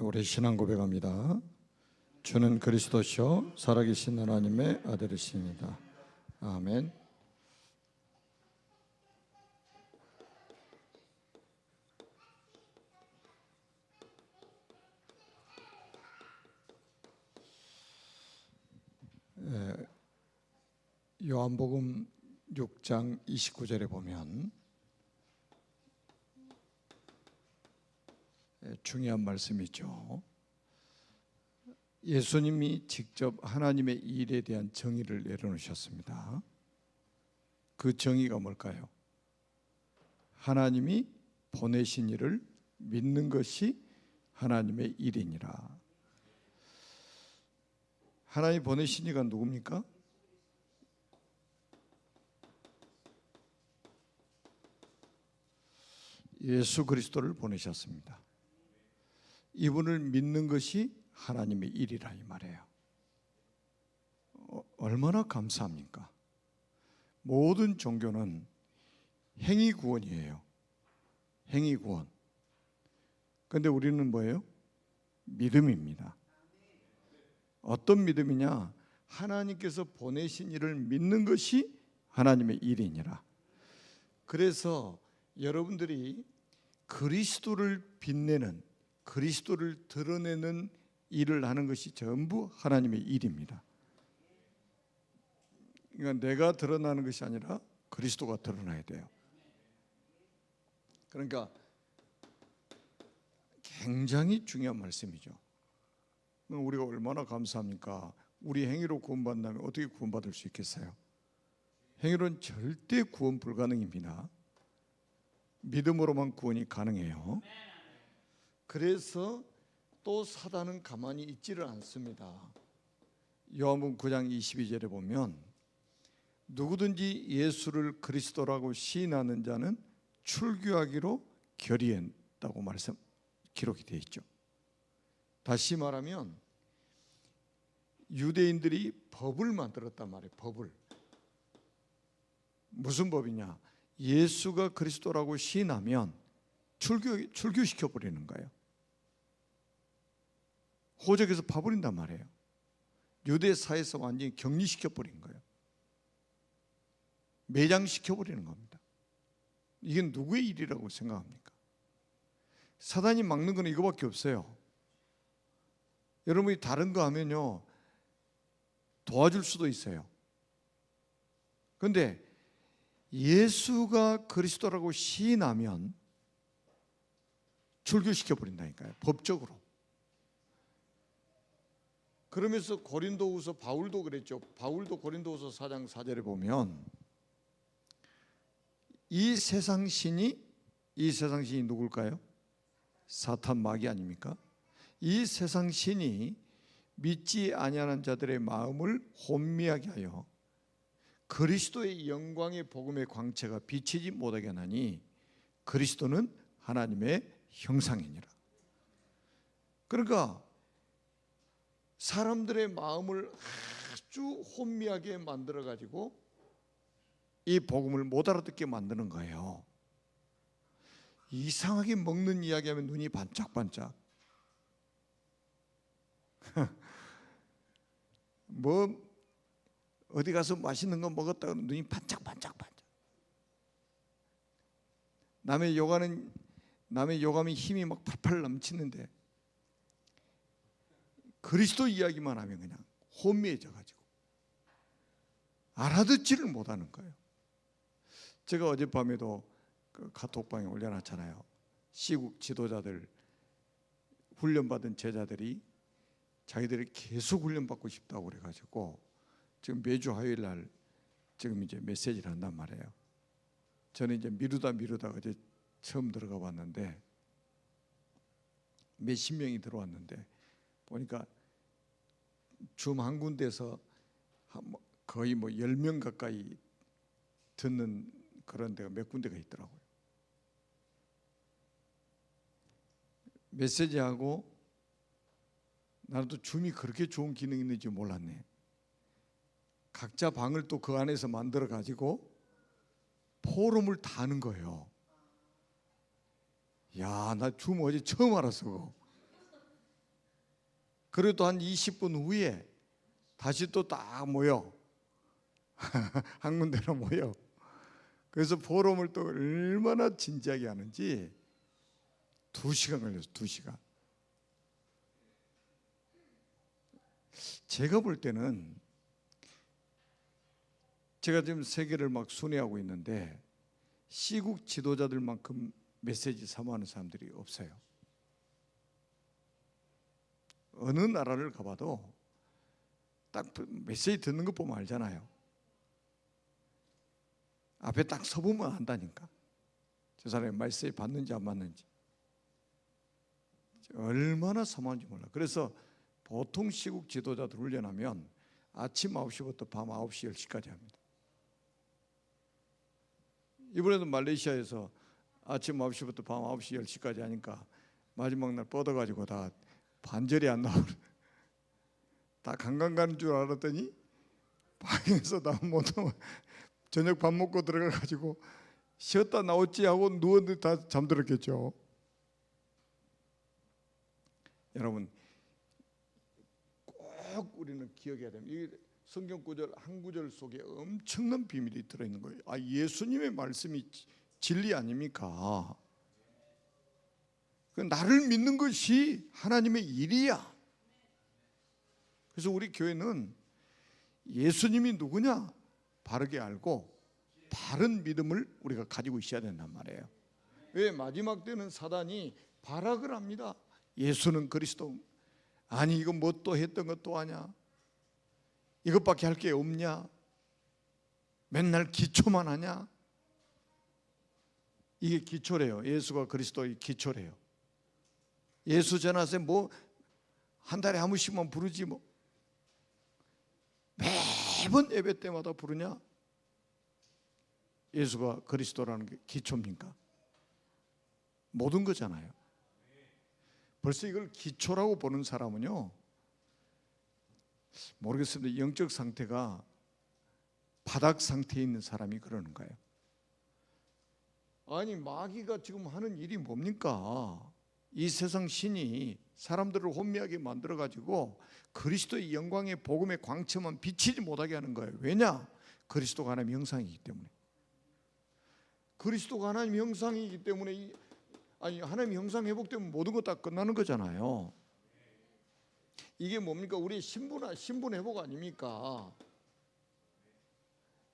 우리 신앙 고백합니다. 주는 그리스도시요 살아계신 하나님의 아들이십니다. 아멘. 요한복음 6장 29절에 보면 중요한 말씀이죠. 예수님이 직접 하나님의 일에 대한 정의를 내려놓으셨습니다. 그 정의가 뭘까요? 하나님이 보내신 이를 믿는 것이 하나님의 일이니라. 하나님이 보내신 이가 누굽니까? 예수 그리스도를 보내셨습니다. 이분을 믿는 것이 하나님의 일이라 이 말이에요. 얼마나 감사합니까? 모든 종교는 행위 구원이에요. 행위 구원. 그런데 우리는 뭐예요? 믿음입니다. 어떤 믿음이냐? 하나님께서 보내신 일을 믿는 것이 하나님의 일이니라. 그래서 여러분들이 그리스도를 빛내는, 그리스도를 드러내는 일을 하는 것이 전부 하나님의 일입니다. 그러니까 내가 드러나는 것이 아니라 그리스도가 드러나야 돼요. 그러니까 굉장히 중요한 말씀이죠. 우리가 얼마나 감사합니까? 우리 행위로 구원받는다면 어떻게 구원받을 수 있겠어요? 행위로는 절대 구원 불가능입니다. 믿음으로만 구원이 가능해요. 그래서 또 사단은 가만히 있지를 않습니다. 요한복음 9장 22절에 보면 누구든지 예수를 그리스도라고 시인하는 자는 출교하기로 결의했다고 기록이 되어 있죠. 다시 말하면 유대인들이 법을 만들었단 말이에요. 법을. 무슨 법이냐? 예수가 그리스도라고 시인하면 출교시켜 버리는 거예요. 호적에서 파버린단 말이에요. 유대 사회에서 완전히 격리시켜 버린 거예요. 매장시켜 버리는 겁니다. 이게 누구의 일이라고 생각합니까? 사단이 막는 건 이거밖에 없어요. 여러분이 다른 거 하면요 도와줄 수도 있어요. 그런데 예수가 그리스도라고 시인하면 출교시켜 버린다니까요. 법적으로. 그러면서 고린도후서 바울도 그랬죠. 바울도 고린도후서 4장 4절에 보면 이 세상 신이 누굴까요? 사탄 마귀 아닙니까? 이 세상 신이 믿지 아니하는 자들의 마음을 혼미하게 하여 그리스도의 영광의 복음의 광채가 비치지 못하게 하나니 그리스도는 하나님의 형상이니라. 그러니까 사람들의 마음을 아주 혼미하게 만들어 가지고 이 복음을 못 알아듣게 만드는 거예요. 이상하게 먹는 이야기하면 눈이 반짝반짝. 뭐 어디 가서 맛있는 거 먹었다가 눈이 반짝반짝. 남의 요감이 힘이 막 팔팔 넘치는데 그리스도 이야기만 하면 그냥 혼미해져 가지고 알아듣지를 못하는 거예요. 제가 어젯밤에도 그 카톡방에 올려놨잖아요. 시국 지도자들, 훈련받은 제자들이 자기들이 계속 훈련받고 싶다고 그래가지고 지금 매주 화요일 날 지금 이제 메시지를 한단 말이에요. 저는 이제 미루다 어제 처음 들어가 봤는데 몇십 명이 들어왔는데 보니까 줌 한 군데서 거의 10명 가까이 듣는 그런 데가 몇 군데가 있더라고요. 메시지하고 나는 또 줌이 그렇게 좋은 기능이 있는지 몰랐네. 각자 방을 또 그 안에서 만들어 가지고 포럼을 다 하는 거예요. 야, 나 줌 어제 처음 알았어. 그래도 한 20분 후에 다시 또 딱 모여. 한 군데로 모여. 그래서 포럼을 또 얼마나 진지하게 하는지 2시간 걸렸어요. 2시간. 제가 볼 때는 제가 지금 세계를 막 순회하고 있는데 시국 지도자들만큼 메시지 사모하는 사람들이 없어요. 어느 나라를 가봐도 딱 메시지 듣는 것 보면 알잖아요. 앞에 딱 서보면 안다니까. 저 사람이 메시지 받는지 안 받는지. 얼마나 사모한지 몰라. 그래서 보통 시국 지도자들 훈련하면 아침 9시부터 밤 9시, 10시까지 합니다. 이번에도 말레이시아에서 아침 9시부터 밤 9시, 10시까지 하니까 마지막 날 뻗어가지고 다 반절이 안 나오는, 다 관광 가는 줄 알았더니 방에서 다 못 나와. 저녁 밥 먹고 들어가가지고 쉬었다 나왔지 하고 누웠는데 다 잠들었겠죠. 여러분 꼭 우리는 기억해야 됩니다. 이 성경 구절 한 구절 속에 엄청난 비밀이 들어있는 거예요. 아, 예수님의 말씀이 진리 아닙니까? 나를 믿는 것이 하나님의 일이야. 그래서 우리 교회는 예수님이 누구냐 바르게 알고 바른 믿음을 우리가 가지고 있어야 된단 말이에요. 왜? 마지막 때는 사단이 발악을 합니다. 예수는 그리스도, 아니 이거 뭐 또 했던 것도 아냐, 이것밖에 할 게 없냐, 맨날 기초만 하냐. 이게 기초래요. 예수가 그리스도의 기초래요. 예수 전하세 뭐 한 달에 한 번씩만 부르지 뭐 매번 예배 때마다 부르냐? 예수가 그리스도라는 게 기초입니까? 모든 거잖아요. 벌써 이걸 기초라고 보는 사람은요, 모르겠습니다. 영적 상태가 바닥 상태에 있는 사람이 그러는 거예요. 아니 마귀가 지금 하는 일이 뭡니까? 이 세상 신이 사람들을 혼미하게 만들어가지고 그리스도의 영광의 복음의 광채만 비치지 못하게 하는 거예요. 왜냐? 그리스도가 하나님의 형상이기 때문에. 그리스도가 하나님의 형상이기 때문에, 아니 하나님의 형상 회복되면 모든 것 다 끝나는 거잖아요. 이게 뭡니까? 우리의 신분 회복 아닙니까?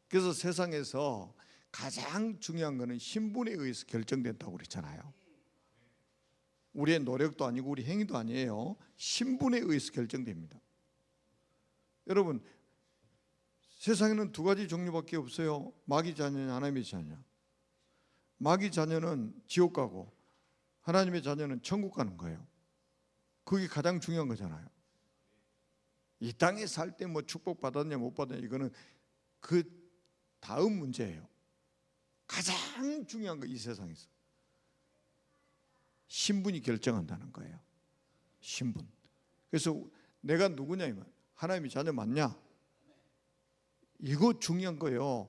그래서 세상에서 가장 중요한 것은 신분에 의해서 결정된다고 그랬잖아요. 우리의 노력도 아니고 우리 행위도 아니에요. 신분에 의해서 결정됩니다. 여러분 세상에는 2가지 종류밖에 없어요. 마귀 자녀냐 하나님의 자녀. 마귀 자녀는 지옥 가고 하나님의 자녀는 천국 가는 거예요. 그게 가장 중요한 거잖아요. 이 땅에 살 때 뭐 축복 받았냐 못 받았냐 이거는 그 다음 문제예요. 가장 중요한 거 이 세상에서 신분이 결정한다는 거예요. 신분. 그래서 내가 누구냐 이 말. 하나님의 자녀 맞냐? 이거 중요한 거예요.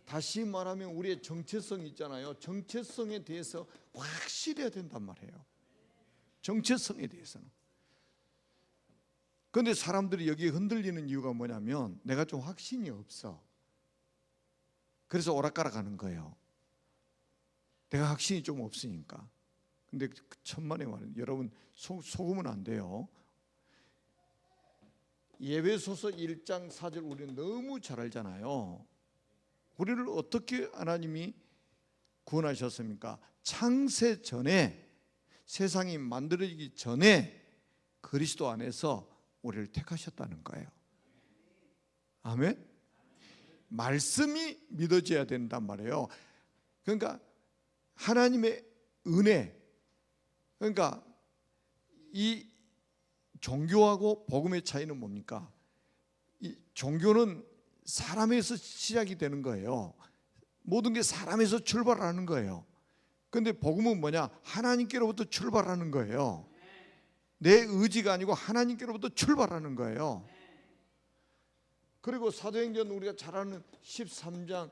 다시 말하면 우리의 정체성 있잖아요. 정체성에 대해서 확실해야 된단 말이에요. 정체성에 대해서는. 그런데 사람들이 여기에 흔들리는 이유가 뭐냐면 내가 좀 확신이 없어. 그래서 오락가락 하는 거예요. 내가 확신이 좀 없으니까. 근데 천만의 말은 여러분 속으면 안 돼요. 예배소서 1장 4절 우리는 너무 잘 알잖아요. 우리를 어떻게 하나님이 구원하셨습니까? 창세 전에, 세상이 만들어지기 전에 그리스도 안에서 우리를 택하셨다는 거예요. 아멘. 말씀이 믿어져야 된단 말이에요. 그러니까 하나님의 은혜, 그러니까 이 종교하고 복음의 차이는 뭡니까? 이 종교는 사람에서 시작이 되는 거예요. 모든 게 사람에서 출발하는 거예요. 그런데 복음은 뭐냐? 하나님께로부터 출발하는 거예요. 내 의지가 아니고 하나님께로부터 출발하는 거예요. 그리고 사도행전 우리가 잘 아는 13장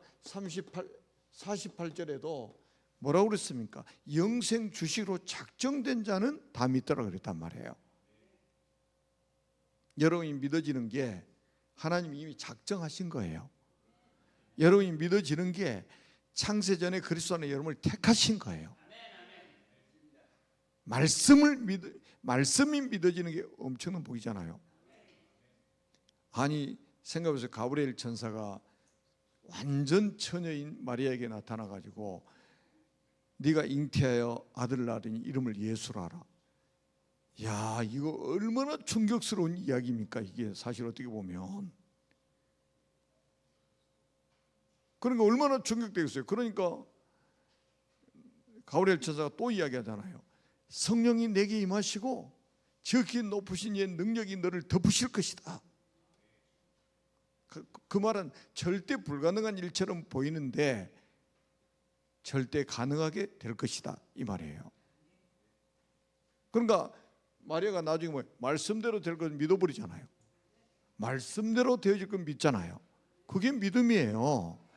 48절에도 뭐라고 그랬습니까? 영생 주시로 작정된 자는 다 믿더라 그랬단 말이에요. 여러분이 믿어지는 게 하나님이 이미 작정하신 거예요. 여러분이 믿어지는 게 창세전에 그리스도 안에 여러분을 택하신 거예요. 말씀이 믿어지는 게 엄청난 복이잖아요. 아니 생각해보세요. 가브리엘 천사가 완전 처녀인 마리아에게 나타나가지고 네가 잉태하여 아들을 낳으니 이름을 예수라 하라. 야, 이거 얼마나 충격스러운 이야기입니까? 이게 사실 어떻게 보면 그러니까 얼마나 충격되겠어요. 그러니까 가브리엘 천사가 또 이야기하잖아요. 성령이 내게 임하시고 지극히 높으신 이의 능력이 너를 덮으실 것이다. 그 말은 절대 불가능한 일처럼 보이는데 절대 가능하게 될 것이다 이 말이에요. 그러니까 마리아가 나중에 뭐 말씀대로 될 것 믿어버리잖아요. 말씀대로 되어질 건 믿잖아요. 그게 믿음이에요.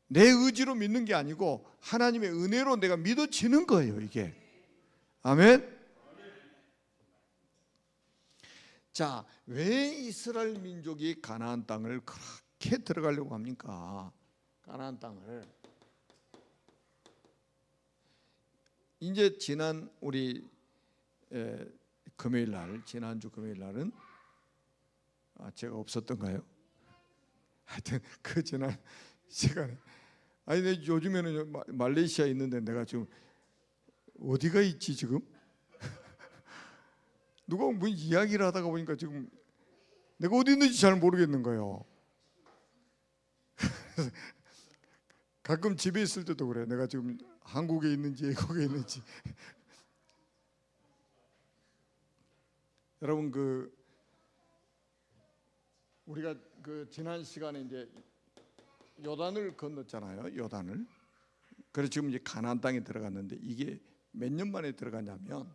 내 의지로 믿는 게 아니고 하나님의 은혜로 내가 믿어지는 거예요, 이게. 아멘. 자, 왜 이스라엘 민족이 가나안 땅을 그렇게 들어가려고 합니까? 가나안 땅을. 이제 지난 우리 금요일 날, 지난주 금요일 날은 제가 없었던가요? 하여튼 그 지난 시간에 아니 요즘에는 말레이시아에 있는데 내가 지금 어디가 있지 지금? 누가 뭐 이야기를 하다가 보니까 지금 내가 어디 있는지 잘 모르겠는 거예요. 가끔 집에 있을 때도 그래. 내가 지금 한국에 있는지 외국에 있는지. 여러분 우리가 지난 시간에 이제 요단을 건넜잖아요. 요단을. 그래서 지금 이제 가나안 땅에 들어갔는데 이게 몇 년 만에 들어가냐면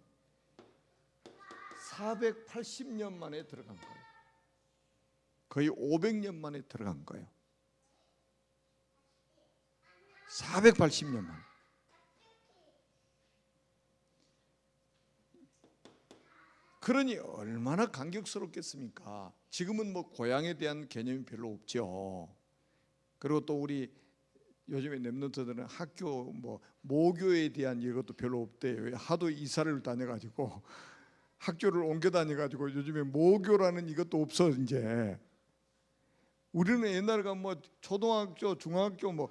480년 만에 들어간 거예요. 거의 500년 만에 들어간 거예요. 480년 만에. 그러니 얼마나 감격스럽겠습니까? 지금은 뭐 고향에 대한 개념이 별로 없죠. 그리고 또 우리 요즘에 랩런트들은 학교 뭐 모교에 대한 이것도 별로 없대요. 하도 이사를 다녀가지고 학교를 옮겨 다녀가지고 요즘에 모교라는 이것도 없어 이제. 우리는 옛날에 가면 뭐 초등학교, 중학교 뭐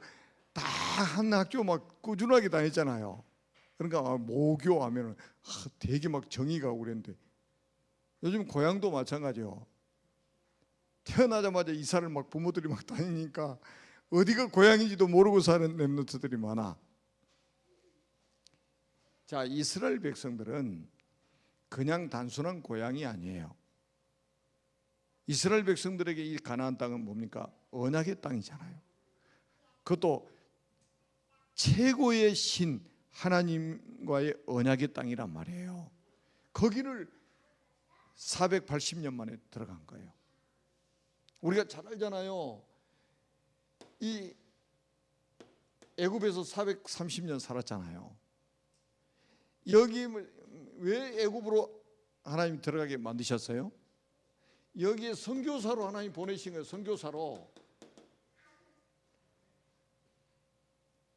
다 한 학교 막 꾸준하게 다녔잖아요. 그러니까 모교 하면은 되게 막 정이 가고 그랬는데 요즘 고향도 마찬가지요. 태어나자마자 이사를 막 부모들이 막 다니니까 어디가 고향인지도 모르고 사는 랩런트들이 많아. 자, 이스라엘 백성들은 그냥 단순한 고향이 아니에요. 이스라엘 백성들에게 이 가나안 땅은 뭡니까? 언약의 땅이잖아요. 그것도 최고의 신 하나님과의 언약의 땅이란 말이에요. 거기를 480년 만에 들어간 거예요. 우리가 잘 알잖아요. 이 애굽에서 430년 살았잖아요. 여기 왜 애굽으로 하나님이 들어가게 만드셨어요? 여기에 선교사로 하나님 보내신 거예요. 선교사로.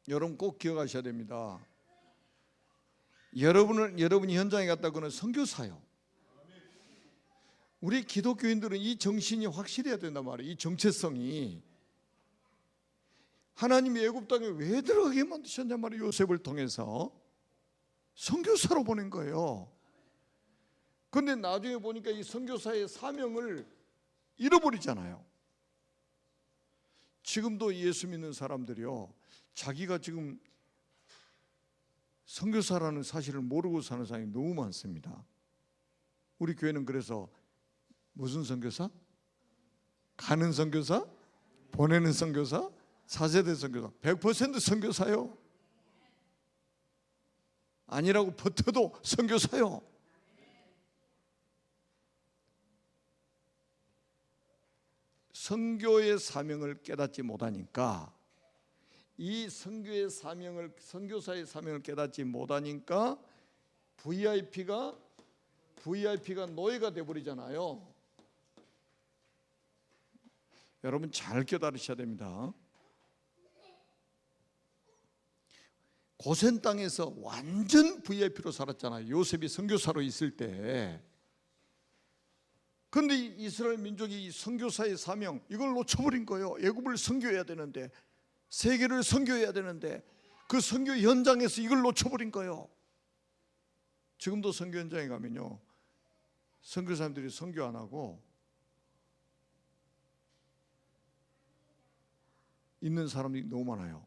여러분 꼭 기억하셔야 됩니다. 여러분이 현장에 갔다 그는 선교사요. 우리 기독교인들은 이 정신이 확실해야 된단 말이에요. 이 정체성이. 하나님이 애굽 땅에 왜 들어가게 만드셨냔 말이에요. 요셉을 통해서 선교사로 보낸 거예요. 그런데 나중에 보니까 이 선교사의 사명을 잃어버리잖아요. 지금도 예수 믿는 사람들이요, 자기가 지금 선교사라는 사실을 모르고 사는 사람이 너무 많습니다. 우리 교회는 그래서 무슨 선교사? 가는 선교사? 보내는 선교사? 4세대 선교사. 100% 선교사요. 아니라고 버텨도 선교사요. 선교의 사명을 깨닫지 못하니까, 이 선교의 사명을, 선교사의 사명을 깨닫지 못하니까 VIP가 VIP가 노예가 돼버리잖아요. 여러분 잘 깨달으셔야 됩니다. 고센 땅에서 완전 VIP로 살았잖아요. 요셉이 선교사로 있을 때. 그런데 이스라엘 민족이 이 선교사의 사명 이걸 놓쳐버린 거예요. 애굽을 선교해야 되는데, 세계를 선교해야 되는데 그 선교 현장에서 이걸 놓쳐버린 거예요. 지금도 선교 현장에 가면요, 선교사님들이 선교 안 하고 있는 사람들이 너무 많아요.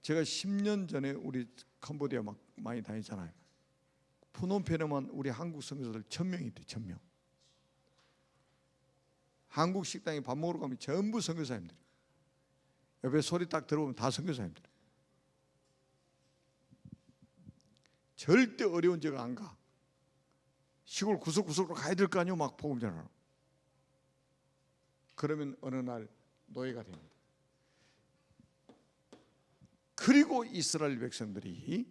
제가 10년 전에 우리 캄보디아 막 많이 다니잖아요. 푸놈펜에만 우리 한국 선교사들 1000명이 돼. 1000명. 한국 식당에 밥 먹으러 가면 전부 선교사님들. 옆에 소리 딱 들어보면 다 선교사님들. 절대 어려운 지가 안 가. 시골 구석구석으로 가야 될 거 아니에요. 막 복음 전하러. 그러면 어느 날 노예가 됩니다. 그리고 이스라엘 백성들이,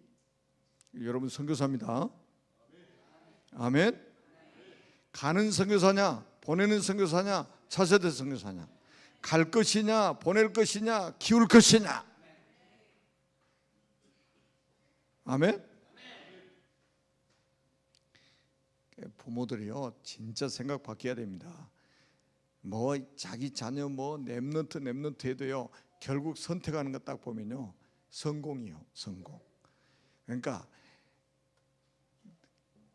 여러분 선교사입니다. 아멘. 가는 선교사냐, 보내는 선교사냐, 차세대 선교사냐, 갈 것이냐, 보낼 것이냐, 키울 것이냐. 아멘. 부모들이요 진짜 생각 바뀌어야 됩니다. 뭐 자기 자녀 뭐 랩넌트 해도요 결국 선택하는 거 딱 보면요 성공이요. 성공. 그러니까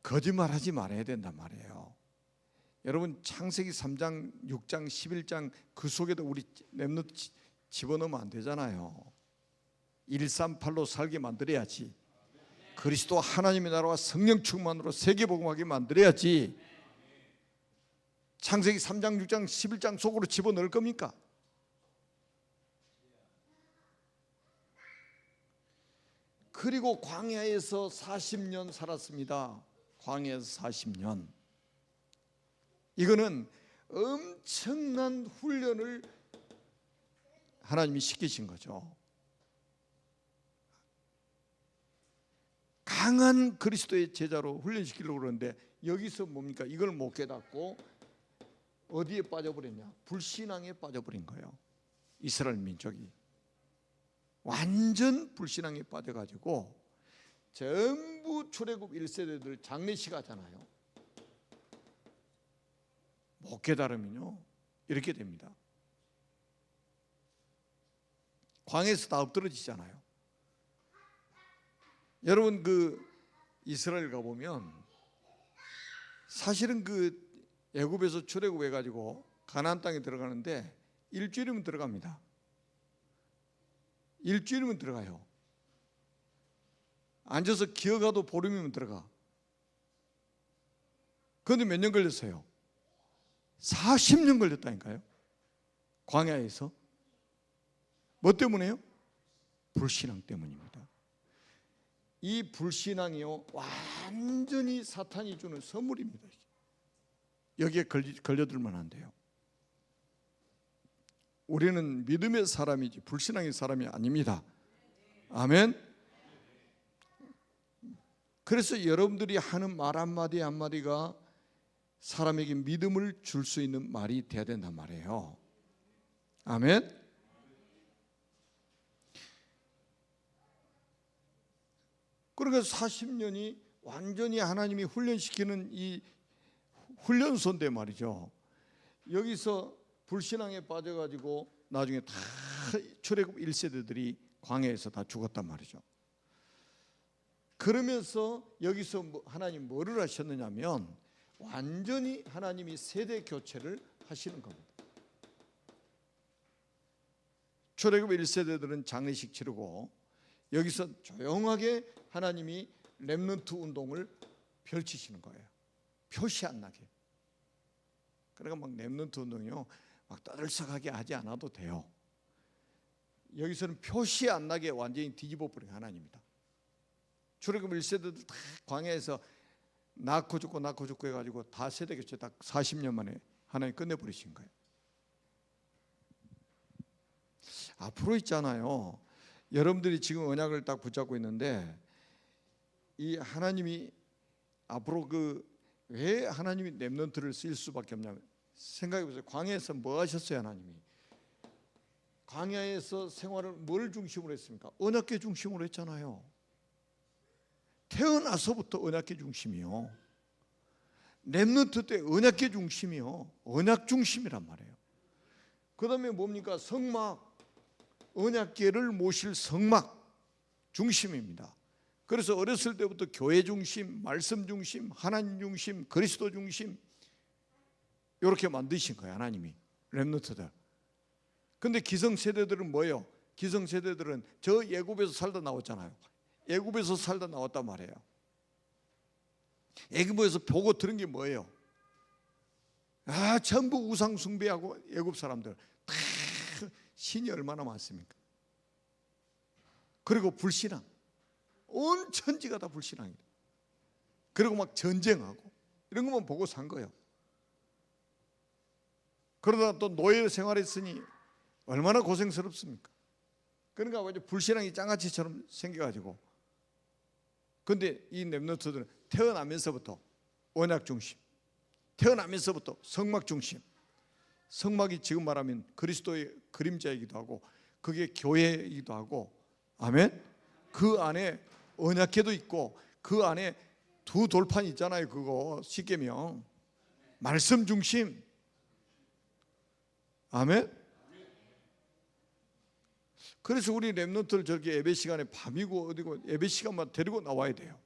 거짓말하지 말아야 된단 말이에요. 여러분 창세기 3장, 6장, 11장 그 속에도 우리 랩넌트 집어넣으면 안 되잖아요. 138로 살게 만들어야지. 그리스도 하나님의 나라와 성령 충만으로 세계복음하게 만들어야지. 창세기 3장, 6장, 11장 속으로 집어넣을 겁니까? 그리고 광야에서 40년 살았습니다. 광야에서 40년. 이거는 엄청난 훈련을 하나님이 시키신 거죠. 강한 그리스도의 제자로 훈련시키려고 그러는데 여기서 뭡니까? 이걸 못 깨닫고 어디에 빠져버렸냐? 불신앙에 빠져버린 거예요. 이스라엘 민족이 완전 불신앙에 빠져가지고 전부 출애굽 1세대들 장례식 하잖아요. 못 깨달으면요 이렇게 됩니다. 광야에서 다 엎드러지잖아요. 여러분 그 이스라엘 가보면 사실은 그 애굽에서 출애굽해 가지고 가나안 땅에 들어가는데 일주일이면 들어갑니다. 일주일이면 들어가요. 앉아서 기어가도 보름이면 들어가. 그런데 몇 년 걸렸어요? 40년 걸렸다니까요. 광야에서. 뭐 때문에요? 불신앙 때문입니다. 이 불신앙이요 완전히 사탄이 주는 선물입니다. 여기에 걸려들면 안 돼요. 우리는 믿음의 사람이지 불신앙의 사람이 아닙니다. 아멘. 그래서 여러분들이 하는 말 한마디 한마디가 사람에게 믿음을 줄 수 있는 말이 돼야 된단 말이에요. 아멘. 그러니까 40년이 완전히 하나님이 훈련시키는 이 훈련소인데 말이죠. 여기서 불신앙에 빠져가지고 나중에 다 출애굽 1세대들이 광야에서 다 죽었단 말이죠. 그러면서 여기서 하나님 뭐를 하셨느냐면 완전히 하나님이 세대 교체를 하시는 겁니다. 출애굽 1세대들은 장례식 치르고 여기서 조용하게 하나님이 렘넌트 운동을 펼치시는 거예요. 표시 안 나게. 그러니까 막 렘넌트 운동이요 막 떠들썩하게 하지 않아도 돼요. 여기서는 표시 안 나게 완전히 뒤집어 버린 하나님이다. 출애굽 1세대들 다 광야에서 낳고 죽고 해가지고 다 세대 교체 딱 40년 만에 하나님 끝내버리신 거예요. 앞으로 있잖아요. 여러분들이 지금 언약을 딱 붙잡고 있는데 이 하나님이 앞으로 그 왜 하나님이 렘넌트를 쓸 수밖에 없냐면, 생각해 보세요. 광야에서 뭐 하셨어요? 하나님이 광야에서 생활을 뭘 중심으로 했습니까? 언약궤 중심으로 했잖아요. 태어나서부터 언약궤 중심이요. 렘넌트 때 언약궤 중심이요. 언약 중심이란 말이에요. 그 다음에 뭡니까? 성막, 언약궤를 모실 성막 중심입니다. 그래서 어렸을 때부터 교회 중심, 말씀 중심, 하나님 중심, 그리스도 중심 이렇게 만드신 거예요. 하나님이 렘넌트들. 근데 기성세대들은 뭐예요? 기성세대들은 저 애굽에서 살다 나왔잖아요. 애굽에서 살다 나왔단 말이에요. 애굽에서 보고 들은 게 뭐예요? 전부 우상 숭배하고 애굽 사람들 다 신이 얼마나 많습니까? 그리고 불신앙, 온 천지가 다 불신앙이다. 그리고 막 전쟁하고 이런 것만 보고 산 거예요. 그러다 또 노예 생활했으니 얼마나 고생스럽습니까? 그러니까 완전 불신앙이 장아찌처럼 생겨가지고. 근데 이 렘넌트들은 태어나면서부터 언약 중심, 태어나면서부터 성막 중심. 성막이 지금 말하면 그리스도의 그림자이기도 하고 그게 교회이기도 하고, 아멘. 그 안에 언약궤도 있고 그 안에 두 돌판 있잖아요. 그거 십계명, 말씀 중심. 아멘. 그래서 우리 렘넌트를 저렇게 예배 시간에 밤이고 어디고 예배 시간만 데리고 나와야 돼요.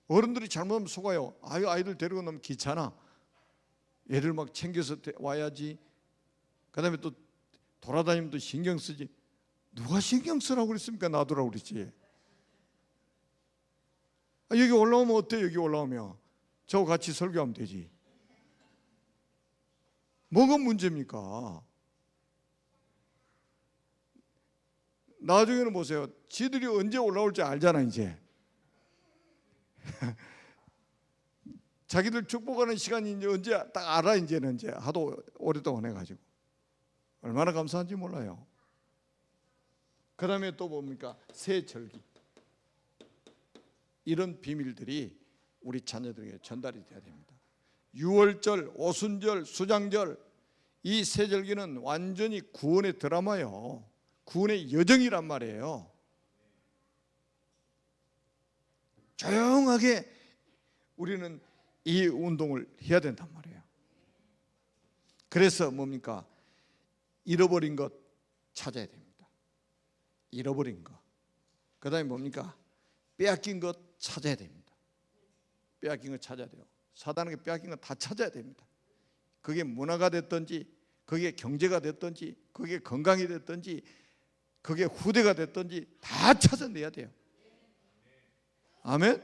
어른들이 잘못하면 속아요. 아이들 데리고 나면 귀찮아. 애들 막 챙겨서 와야지. 그 다음에 또 돌아다니면 또 신경 쓰지. 누가 신경 쓰라고 그랬습니까? 놔두라고 그랬지. 여기 올라오면 어때? 여기 올라오면 저하고 같이 설교하면 되지. 뭐가 문제입니까? 나중에는 보세요. 지들이 언제 올라올지 알잖아 이제. 자기들 축복하는 시간이 이제 언제 딱 알아. 이제는 이제 하도 오랫동안 해가지고 얼마나 감사한지 몰라요. 그 다음에 또 뭡니까? 세절기. 이런 비밀들이 우리 자녀들에게 전달이 돼야 됩니다. 유월절, 오순절, 수장절, 이 세절기는 완전히 구원의 드라마예요. 구원의 여정이란 말이에요. 조용하게 우리는 이 운동을 해야 된단 말이에요. 그래서 뭡니까? 잃어버린 것 찾아야 됩니다. 잃어버린 것. 그 다음에 뭡니까? 빼앗긴 것 찾아야 됩니다. 빼앗긴 것 찾아야 돼요. 사단에게 빼앗긴 것 다 찾아야 됩니다. 그게 문화가 됐든지, 그게 경제가 됐든지, 그게 건강이 됐든지, 그게 후대가 됐든지 다 찾아내야 돼요. 아멘?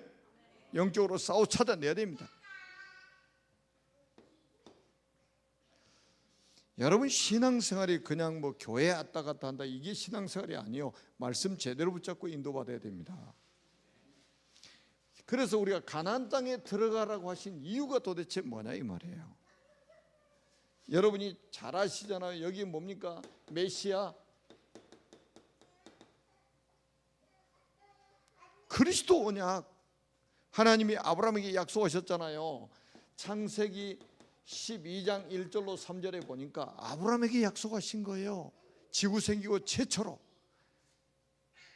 영적으로 싸워 찾아내야 됩니다. 여러분, 신앙생활이 그냥 뭐 교회 왔다 갔다 한다, 이게 신앙생활이 아니에요. 말씀 제대로 붙잡고 인도받아야 됩니다. 그래서 우리가 가나안 땅에 들어가라고 하신 이유가 도대체 뭐냐 이 말이에요. 여러분이 잘 아시잖아요. 여기 뭡니까? 메시아, 그리스도 언약. 하나님이 아브라함에게 약속하셨잖아요. 창세기 12장 1절로 3절에 보니까 아브라함에게 약속하신 거예요. 지구 생기고 최초로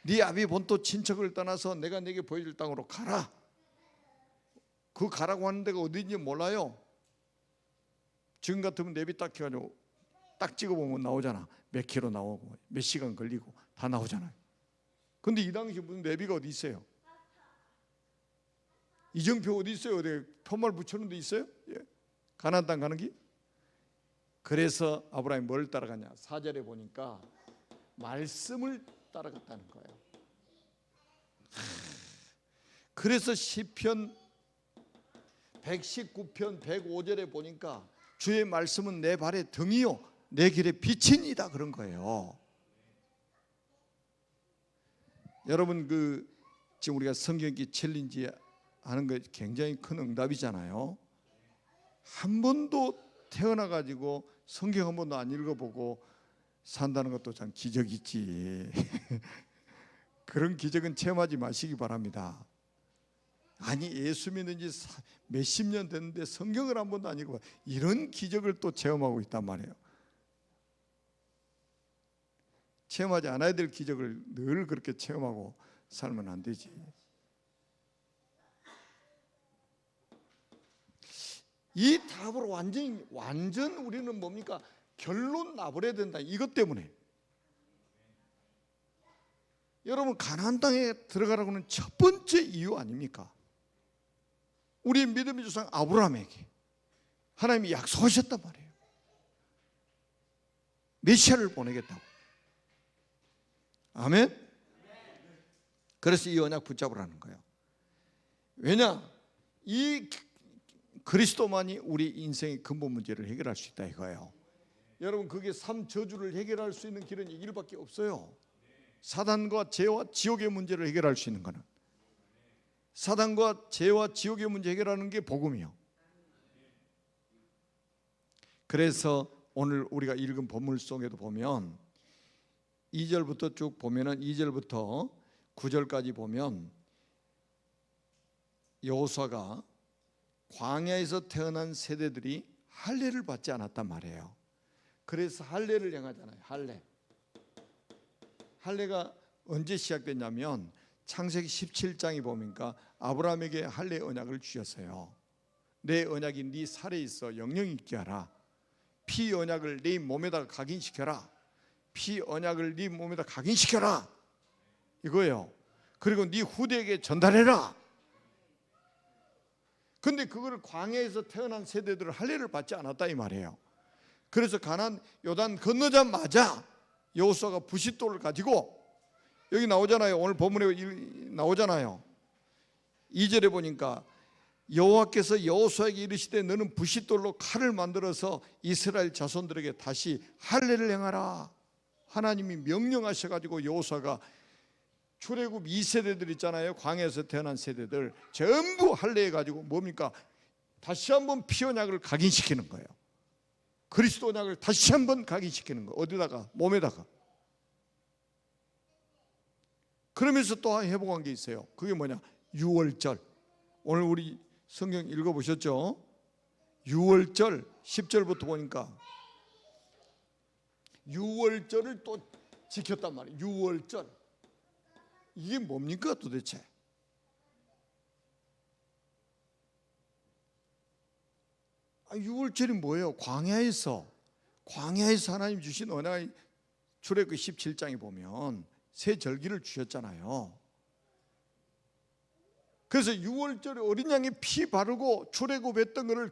네 아비 본토 친척을 떠나서 내가 네게 보여줄 땅으로 가라. 그 가라고 하는 데가 어디인지 몰라요. 지금 같으면 내비 딱 해가지고 딱 찍어보면 나오잖아. 몇 킬로 나오고 몇 시간 걸리고 다 나오잖아요. 근데 이 당시 무슨 내비가 어디 있어요? 이정표 어디 있어요? 어디 표말 붙여놓은 데 있어요? 예. 가나안 땅 가는 길? 그래서 아브라함이 뭘 따라가냐? 4절에 보니까 말씀을 따라갔다는 거예요. 그래서 시편 119편 105절에 보니까 주의 말씀은 내 발의 등이요 내 길의 빛이니이다 그런 거예요. 여러분, 지금 우리가 성경 읽기 챌린지 하는 거 굉장히 큰 응답이잖아요. 한 번도 태어나 가지고 성경 한 번도 안 읽어보고 산다는 것도 참 기적이지. 그런 기적은 체험하지 마시기 바랍니다. 아니 예수 믿는 지 몇십 년 됐는데 성경을 한 번도 안 읽어봐. 이런 기적을 또 체험하고 있단 말이에요. 체험하지 않아야 될 기적을 늘 그렇게 체험하고 살면 안 되지. 이 답으로 완전 우리는 뭡니까? 결론 나버려야 된다. 이것 때문에. 여러분 가나안 땅에 들어가라고 하는 첫 번째 이유 아닙니까? 우리 믿음의 조상 아브라함에게 하나님이 약속하셨단 말이에요. 메시아를 보내겠다고. 아멘. 그래서 이 언약 붙잡으라는 거예요. 왜냐? 이 그리스도만이 우리 인생의 근본 문제를 해결할 수 있다 이거예요. 여러분 그게 삶 저주를 해결할 수 있는 길은 이 길밖에 없어요. 사단과 죄와 지옥의 문제를 해결할 수 있는 거는, 사단과 죄와 지옥의 문제 해결하는 게 복음이요. 그래서 오늘 우리가 읽은 본문 속에도 보면 2절부터 쭉 보면은 2절부터 9절까지 보면 여호수아가 광야에서 태어난 세대들이 할례를 받지 않았단 말이에요. 그래서 할례를 행하잖아요. 할례가 언제 시작됐냐면 창세기 17장에 보니까 아브라함에게 할례 언약을 주셨어요. 내 언약이 네 살에 있어 영영이 있게 하라. 피 언약을 네 몸에다가 각인시켜라. 피 언약을 네 몸에다 각인시켜라 이거예요. 그리고 네 후대에게 전달해라. 근데 그거를 광야에서 태어난 세대들은 할례를 받지 않았다 이 말이에요. 그래서 가나안 요단 건너자마자 여호수아가 부싯돌을 가지고, 여기 나오잖아요. 오늘 본문에 나오잖아요. 2절에 보니까 여호와께서 여호수아에게 이르시되 너는 부싯돌로 칼을 만들어서 이스라엘 자손들에게 다시 할례를 행하라. 하나님이 명령하셔가지고 여호수아가 출애굽 2세대들 있잖아요. 광야에서 태어난 세대들 전부 할례해가지고 뭡니까? 다시 한번 피 언약을 각인시키는 거예요. 그리스도 언약을 다시 한번 각인시키는 거예요. 어디다가? 몸에다가. 그러면서 또 회복한 게 있어요. 그게 뭐냐? 유월절. 오늘 우리 성경 읽어보셨죠? 유월절 10절부터 보니까 유월절을 또 지켰단 말이에요. 유월절. 이게 뭡니까 도대체? 유월절이 뭐예요? 광야에서 하나님 주신 언약의 출애굽 17장에 보면 새 절기를 주셨잖아요. 그래서 유월절에 어린 양의 피 바르고 출애굽했던 것을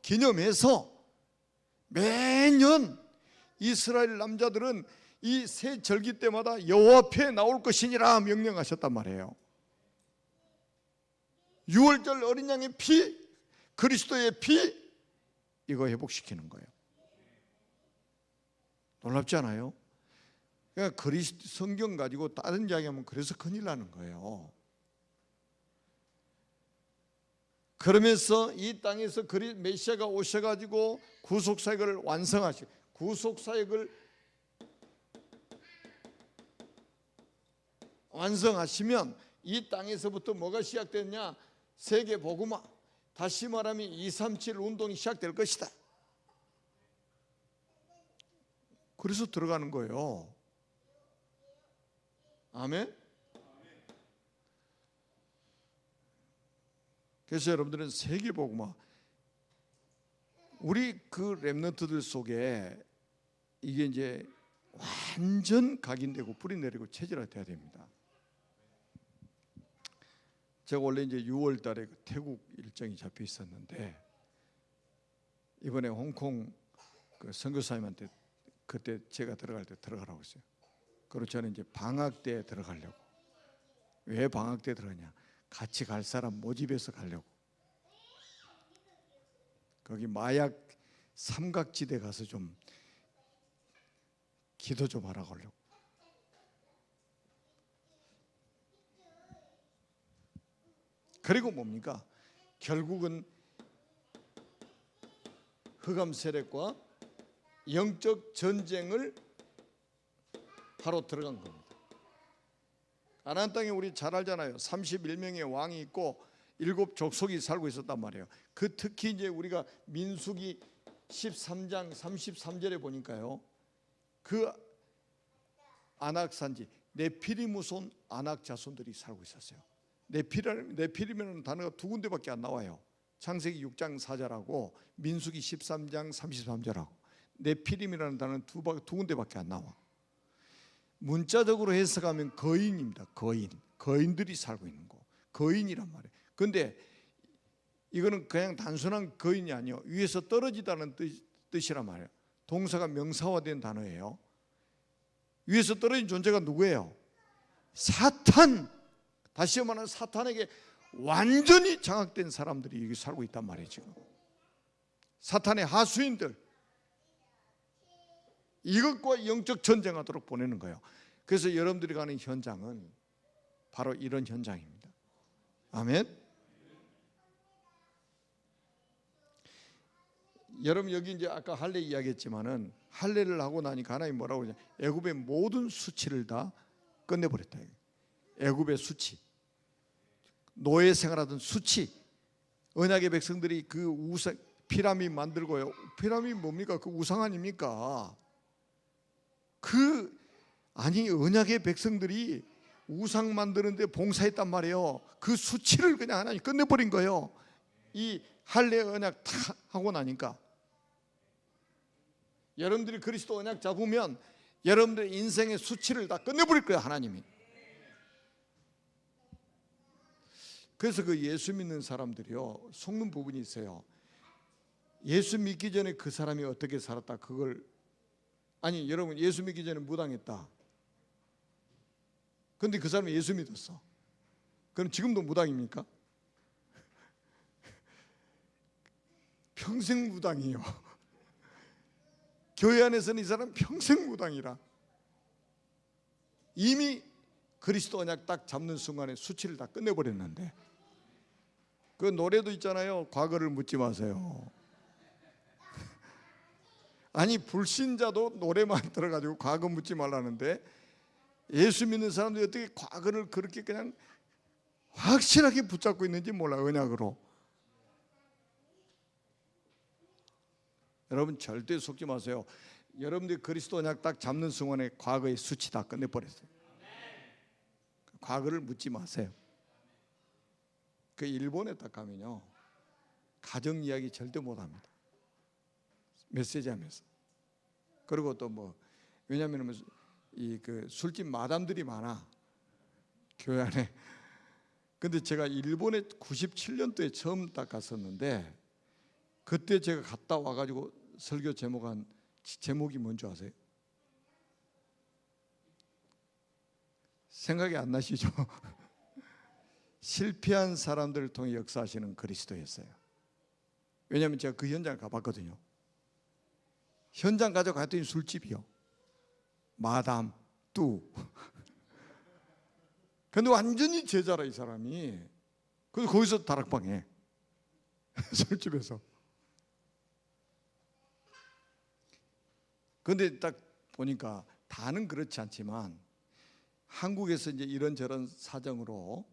기념해서 매년 이스라엘 남자들은 이 새 절기 때마다 여호와 앞에 나올 것이니라 명령하셨단 말이에요. 유월절 어린 양의 피, 그리스도의 피, 이거 회복시키는 거예요. 놀랍지 않아요? 그러니까 그리스도 성경 가지고 다른 이야기하면 그래서 큰일 나는 거예요. 그러면서 이 땅에서 메시아가 오셔가지고 구속사역을 완성하시고, 구속사역을 완성하시면 이 땅에서부터 뭐가 시작됐냐? 세계 복음화, 다시 말하면 237 운동이 시작될 것이다. 그래서 들어가는 거예요. 아멘. 그래서 여러분들은 세계 복음화, 우리 그 렘넌트들 속에 이게 이제 완전 각인되고 뿌리 내리고 체질화돼야 됩니다. 제가 원래 이제 6월 달에 태국 일정이 잡혀 있었는데 이번에 홍콩 그 선교사님한테 그때 제가 들어갈 때 들어가라고 했어요. 그리고 저는 이제 방학 때 들어가려고. 왜 방학 때 들어가냐? 같이 갈 사람 모집해서 가려고. 거기 마약 삼각지대 가서 좀 기도 좀 하라고 하려고. 그리고 뭡니까? 결국은 흑암 세력과 영적 전쟁을 하러 들어간 겁니다. 가나안 땅에 우리 잘 알잖아요. 31명의 왕이 있고 7족속이 살고 있었단 말이에요. 그 특히 이제 우리가 민수기 13장 33절에 보니까요, 그 아낙 산지 네피림 후손 아낙 자손들이 살고 있었어요. 네피림이라는 단어가 두 군데밖에 안 나와요. 창세기 6장 4절하고 민수기 13장 33절하고 네피림이라는 단어는 두 군데밖에 안 나와. 문자적으로 해석하면 거인입니다. 거인들이 살고 있는 곳, 거인이란 말이에요. 그런데 이거는 그냥 단순한 거인이 아니에요. 위에서 떨어지다는 뜻이란 말이에요. 동사가 명사화된 단어예요. 위에서 떨어진 존재가 누구예요? 사탄. 다시 말하면 사탄에게 완전히 장악된 사람들이 여기 살고 있단 말이에요. 지금 사탄의 하수인들, 이것과 영적 전쟁하도록 보내는 거예요. 그래서 여러분들이 가는 현장은 바로 이런 현장입니다. 아멘. 여러분 여기 이제 아까 할례 이야기했지만은 할례를 하고 나니까 하나님 뭐라고 그러냐? 애굽의 모든 수치를 다 끝내버렸다. 애굽의 수치, 노예 생활하던 수치, 언약의 백성들이 그 우상 피라미드 만들고요. 피라미드 뭡니까? 그 우상 아닙니까? 아니 언약의 백성들이 우상 만드는데 봉사했단 말이에요. 그 수치를 그냥 하나님 끝내버린 거예요. 이 할례 언약 다 하고 나니까 여러분들이 그리스도 언약 잡으면 여러분들의 인생의 수치를 다 끝내버릴 거예요, 하나님이. 그래서 그 예수 믿는 사람들이요, 속는 부분이 있어요. 예수 믿기 전에 그 사람이 어떻게 살았다, 그걸, 아니 여러분 예수 믿기 전에 무당했다. 그런데 그 사람이 예수 믿었어. 그럼 지금도 무당입니까? 평생 무당이에요. 교회 안에서는 이 사람 평생 무당이라. 이미 그리스도 언약 딱 잡는 순간에 수치를 다 끝내버렸는데, 그 노래도 있잖아요. 과거를 묻지 마세요. 아니 불신자도 노래만 들어가지고 과거 묻지 말라는데, 예수 믿는 사람들이 어떻게 과거를 그렇게 그냥 확실하게 붙잡고 있는지 몰라, 언약으로. 여러분 절대 속지 마세요. 여러분들이 그리스도 언약 딱 잡는 순간에 과거의 수치 다 끝내버렸어요. 과거를 묻지 마세요. 그 일본에 딱 가면요, 가정 이야기 절대 못합니다. 메시지 하면서. 그리고 또 뭐, 왜냐하면 이 그 술집 마담들이 많아, 교회 안에. 근데 제가 일본에 97년도에 처음 딱 갔었는데, 그때 제가 갔다 와가지고 설교 제목이 뭔지 아세요? 생각이 안 나시죠? 실패한 사람들을 통해 역사하시는 그리스도였어요. 왜냐하면 제가 그 현장을 가봤거든요. 현장 가져갔더니 술집이요, 마담, 뚜. 근데 완전히 제자라 이 사람이. 그래서 거기서 다락방해. 술집에서. 근데 딱 보니까 다는 그렇지 않지만 한국에서 이제 이런저런 사정으로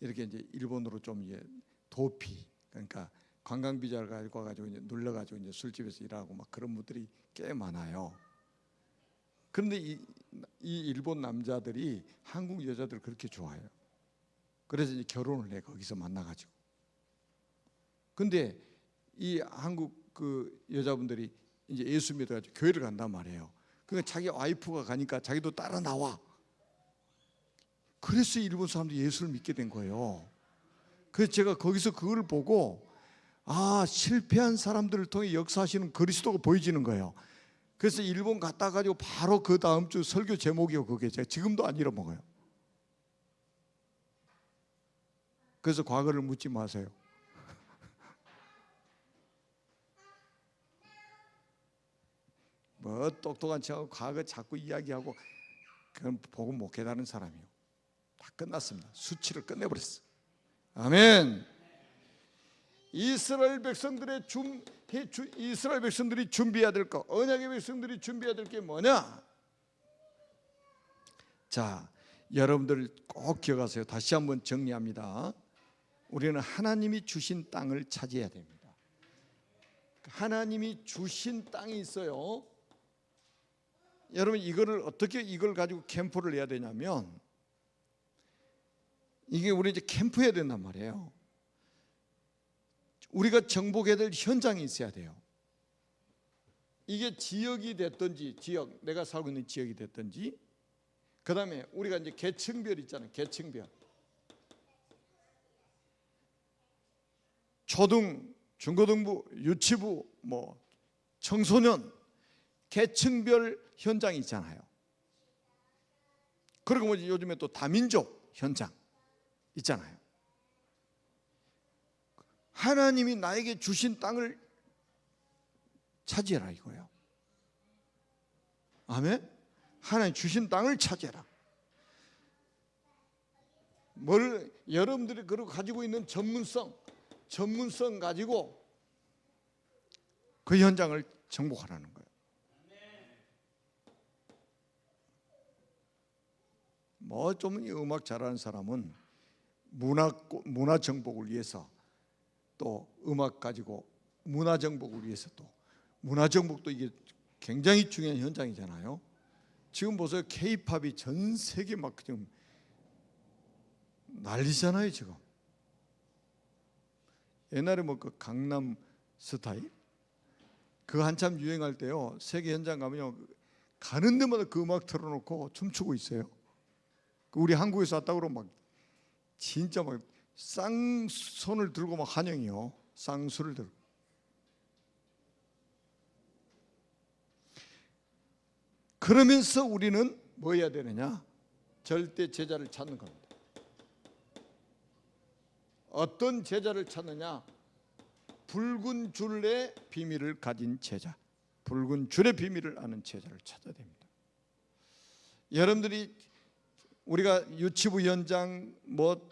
이렇게 이제 일본으로 좀 이제 도피, 그러니까 관광 비자를 가지고 와가지고 이제 눌러가지고 이제 술집에서 일하고 막 그런 분들이 꽤 많아요. 그런데 이 일본 남자들이 한국 여자들을 그렇게 좋아해요. 그래서 이제 결혼을 해, 거기서 만나가지고. 근데 이 한국 그 여자분들이 이제 예수 믿어가지고 교회를 간단 말이에요. 그러니까 자기 와이프가 가니까 자기도 따라 나와. 그래서 일본 사람들이 예수를 믿게 된 거예요. 그래서 제가 거기서 그걸 보고, 아, 실패한 사람들을 통해 역사하시는 그리스도가 보여지는 거예요. 그래서 일본 갔다 가지고 바로 그 다음 주 설교 제목이요, 그게. 제가 지금도 안 잃어먹어요. 그래서 과거를 묻지 마세요. 뭐 똑똑한 척하고 과거 자꾸 이야기하고, 그건 복음 못 깨달은 사람이요. 다 끝났습니다. 수치를 끝내버렸어. 아멘. 이스라엘 백성들이 준비해야 될 거, 언약의 백성들이 준비해야 될 게 뭐냐? 자, 여러분들 꼭 기억하세요. 다시 한번 정리합니다. 우리는 하나님이 주신 땅을 차지해야 됩니다. 하나님이 주신 땅이 있어요. 여러분 이거를 어떻게 이걸 가지고 캠프를 해야 되냐면, 이게 우리 이제 캠프해야 된단 말이에요. 우리가 정복해야 될 현장이 있어야 돼요. 이게 지역이 됐든지, 지역 내가 살고 있는 지역이 됐든지, 그 다음에 우리가 이제 계층별 있잖아요. 계층별, 초등, 중고등부, 유치부, 뭐 청소년, 계층별 현장이 있잖아요. 그리고 뭐 요즘에 또 다민족 현장 있잖아요. 하나님이 나에게 주신 땅을 차지해라 이거예요. 아멘. 하나님 주신 땅을 차지해라. 여러분들이 그리고 가지고 있는 전문성 가지고 그 현장을 정복하라는 거예요. 뭐 좀 음악 잘하는 사람은 문화 정복을 위해서, 또 음악 가지고 문화 정복을 위해서, 또 문화 정복도 이게 굉장히 중요한 현장이잖아요. 지금 보세요. K-팝이 전 세계 막 지금 난리잖아요. 지금 옛날에 뭐 그 강남 스타일 그거 한참 유행할 때요, 세계 현장 가면요, 가는 데마다 그 음악 틀어놓고 춤추고 있어요. 우리 한국에서 왔다 그러면 막 진짜 막 쌍손을 들고 막 환영이요. 쌍수를 들고. 그러면서 우리는 뭐 해야 되느냐? 절대 제자를 찾는 겁니다. 어떤 제자를 찾느냐? 붉은 줄의 비밀을 가진 제자, 붉은 줄의 비밀을 아는 제자를 찾아야 됩니다. 여러분들이 우리가 유치부 현장, 뭐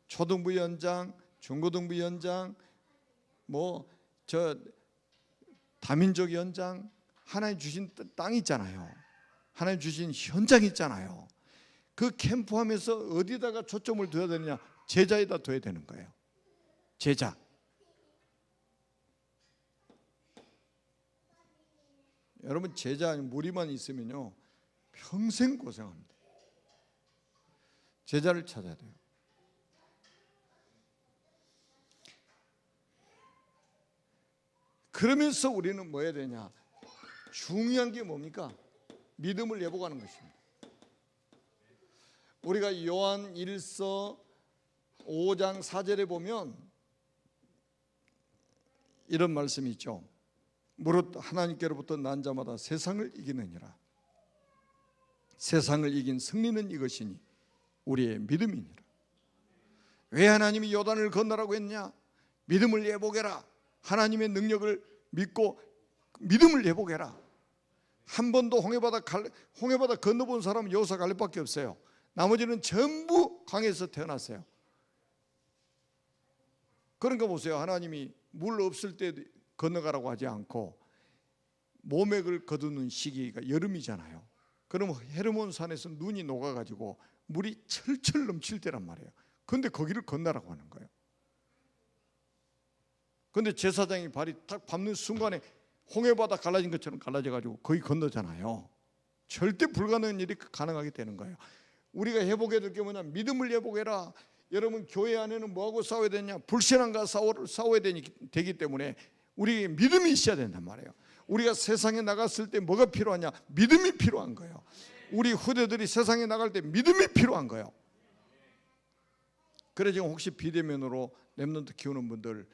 초등부 현장, 중고등부 현장, 뭐 저 다민족 현장, 하나님 주신 땅 있잖아요. 하나님 주신 현장 있잖아요. 그 캠프하면서 어디다가 초점을 둬야 되느냐? 제자에다 둬야 되는 거예요. 제자. 여러분 제자 무리만 있으면요 평생 고생합니다. 제자를 찾아야 돼요. 그러면서 우리는 뭐 해야 되냐? 중요한 게 뭡니까? 믿음을 예복하는 것입니다. 우리가 요한 1서 5장 4절에 보면 이런 말씀이 있죠. 무릇 하나님께로부터 난 자마다 세상을 이기느니라. 세상을 이긴 승리는 이것이니 우리의 믿음이니라. 왜 하나님이 요단을 건너라고 했냐? 믿음을 예복해라. 하나님의 능력을 믿고 믿음을 예복해라. 한 번도 홍해바다 건너본 사람은 여호수아 갈렙밖에 없어요. 나머지는 전부 강에서 태어났어요. 그러니까 보세요. 하나님이 물 없을 때 건너가라고 하지 않고 모맥을 거두는 시기가 여름이잖아요. 그럼 헤르몬 산에서 눈이 녹아가지고 물이 철철 넘칠 때란 말이에요. 그런데 거기를 건너라고 하는 거예요. 그런데 제사장이 발이 딱 밟는 순간에 홍해바다 갈라진 것처럼 갈라져가지고 거기 건너잖아요. 절대 불가능한 일이 가능하게 되는 거예요. 우리가 회복해야 될 게 뭐냐? 믿음을 회복해라. 여러분 교회 안에는 뭐하고 싸워야 되냐? 불신앙과 싸워야 되기 때문에 우리에게 믿음이 있어야 된단 말이에요. 우리가 세상에 나갔을 때 뭐가 필요하냐? 믿음이 필요한 거예요. 우리 후대들이 세상에 나갈 때 믿음이 필요한 거예요. 그래 지금 혹시 비대면으로 렘넌트 키우는 분들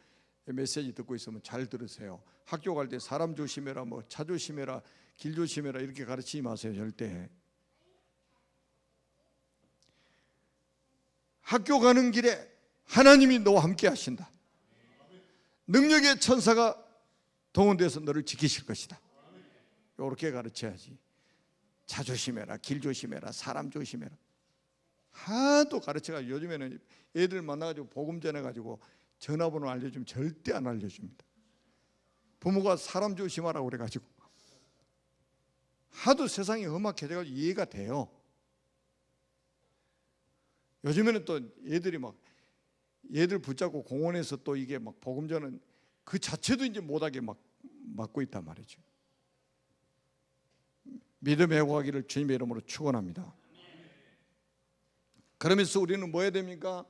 메시지 듣고 있으면 잘 들으세요. 학교 갈 때 사람 조심해라, 뭐 차 조심해라, 길 조심해라 이렇게 가르치지 마세요. 절대. 학교 가는 길에 하나님이 너와 함께 하신다. 능력의 천사가 동원돼서 너를 지키실 것이다. 이렇게 가르쳐야지. 차 조심해라, 길 조심해라, 사람 조심해라. 하도 가르쳐가지고 요즘에는 애들 만나가지고 복음 전해가지고 전화번호 알려주면 절대 안 알려줍니다. 부모가 사람 조심하라고 그래가지고 하도 세상이 험악해져가지고 이해가 돼요. 요즘에는 또 얘들이 막 얘들 붙잡고 공원에서 또 이게 막 복음 전은 그 자체도 이제 못하게 막 막고 있단 말이죠. 믿음의 회복하기를 주님의 이름으로 축원합니다. 그러면서 우리는 뭐 해야 됩니까?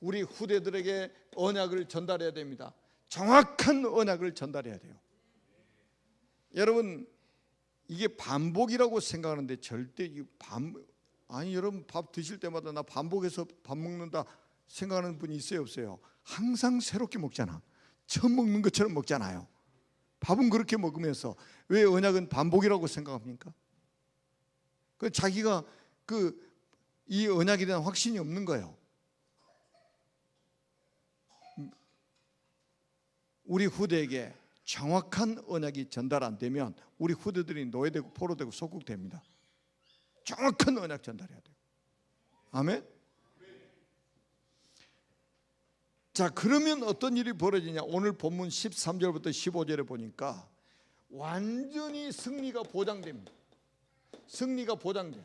우리 후대들에게 언약을 전달해야 됩니다. 정확한 언약을 전달해야 돼요. 여러분, 이게 반복이라고 생각하는데 절대 아니 여러분 밥 드실 때마다 나 반복해서 밥 먹는다 생각하는 분이 있어요, 없어요? 항상 새롭게 먹잖아. 처음 먹는 것처럼 먹잖아요. 밥은 그렇게 먹으면서 왜 언약은 반복이라고 생각합니까? 그 자기가 이 언약에 대한 확신이 없는 거예요. 우리 후대에게 정확한 언약이 전달 안 되면 우리 후대들이 노예되고 포로되고 속국됩니다. 정확한 언약 전달해야 돼요. 아멘. 자, 그러면 어떤 일이 벌어지냐? 오늘 본문 13절부터 15절에 보니까 완전히 승리가 보장됩니다. 승리가 보장돼요.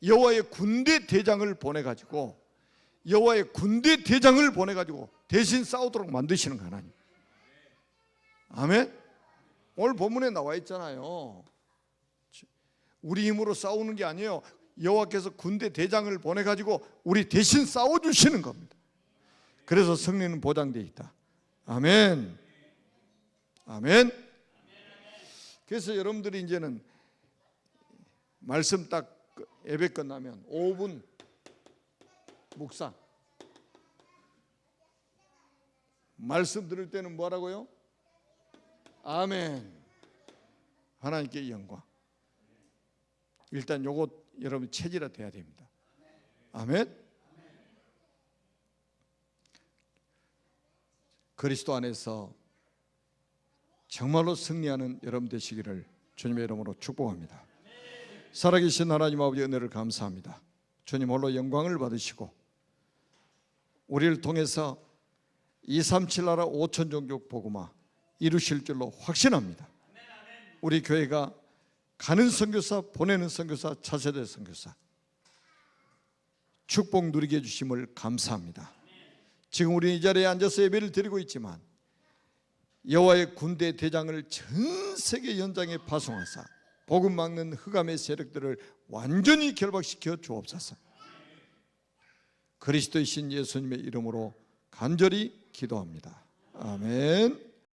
여호와의 군대 대장을 보내가지고 대신 싸우도록 만드시는 거 하나님. 아멘. 오늘 본문에 나와 있잖아요. 우리 힘으로 싸우는 게 아니에요. 여호와께서 군대 대장을 보내가지고 우리 대신 싸워주시는 겁니다. 그래서 승리는 보장되어 있다. 아멘. 아멘. 그래서 여러분들이 이제는 말씀 딱 예배 끝나면 5분 묵상. 말씀 들을 때는 뭐라고요? 아멘. 하나님께 영광. 일단 요거 여러분 체질화 돼야 됩니다. 아멘. 그리스도 안에서 정말로 승리하는 여러분 되시기를 주님의 이름으로 축복합니다. 살아계신 하나님 아버지 은혜를 감사합니다. 주님 홀로 영광을 받으시고 우리를 통해서 237 나라 5천 종족 복음화 이루실 줄로 확신합니다. 우리 교회가 가는 선교사, 보내는 선교사, 차세대 선교사 축복 누리게 해주심을 감사합니다. 지금 우리 이 자리에 앉아서 예배를 드리고 있지만 여호와의 군대 대장을 전 세계 연장에 파송하사 복음 막는 흑암의 세력들을 완전히 결박시켜 주옵소서. 그리스도이신 예수님의 이름으로 간절히 기도합니다. 아멘.